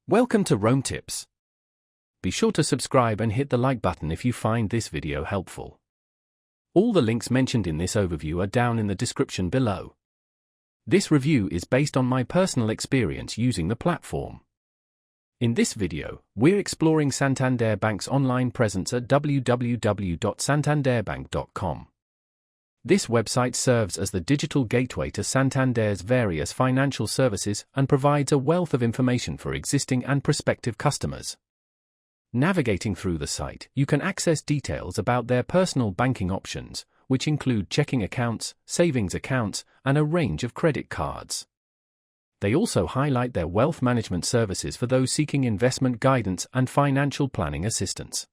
Welcome to Rome Tips. Be sure to subscribe and hit the like button if you find this video helpful. All the links mentioned in this overview are down in the description below. This review is based on my personal experience using the platform. In this video, we're exploring Santander Bank's online presence at www.santanderbank.com. This website serves as the digital gateway to Santander's various financial services and provides a wealth of information for existing and prospective customers. Navigating through the site, you can access details about their personal banking options, which include checking accounts, savings accounts, and a range of credit cards. They also highlight their wealth management services for those seeking investment guidance and financial planning assistance.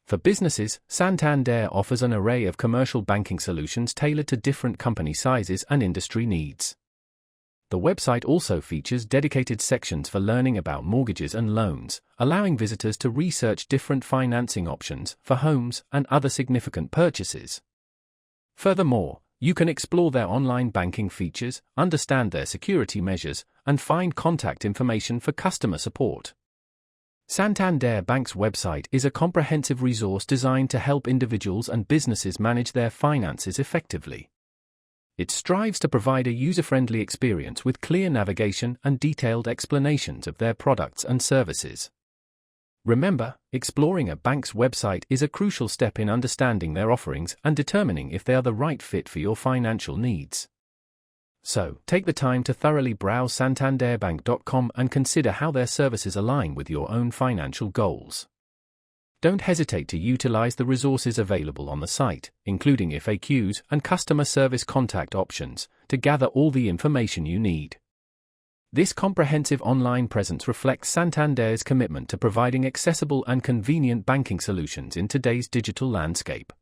For businesses, Santander offers an array of commercial banking solutions tailored to different company sizes and industry needs. The website also features dedicated sections for learning about mortgages and loans, allowing visitors to research different financing options for homes and other significant purchases. Furthermore, you can explore their online banking features, understand their security measures, and find contact information for customer support. Santander Bank's website is a comprehensive resource designed to help individuals and businesses manage their finances effectively. It strives to provide a user-friendly experience with clear navigation and detailed explanations of their products and services. Remember, exploring a bank's website is a crucial step in understanding their offerings and determining if they are the right fit for your financial needs. So, take the time to thoroughly browse santanderbank.com and consider how their services align with your own financial goals. Don't hesitate to utilize the resources available on the site, including FAQs and customer service contact options, to gather all the information you need. This comprehensive online presence reflects Santander's commitment to providing accessible and convenient banking solutions in today's digital landscape.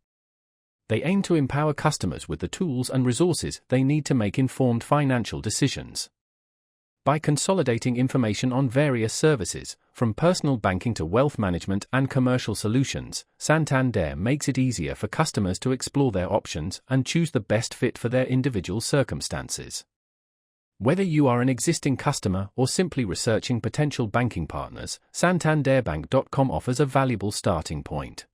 They aim to empower customers with the tools and resources they need to make informed financial decisions. By consolidating information on various services, from personal banking to wealth management and commercial solutions, Santander makes it easier for customers to explore their options and choose the best fit for their individual circumstances. Whether you are an existing customer or simply researching potential banking partners, santanderbank.com offers a valuable starting point.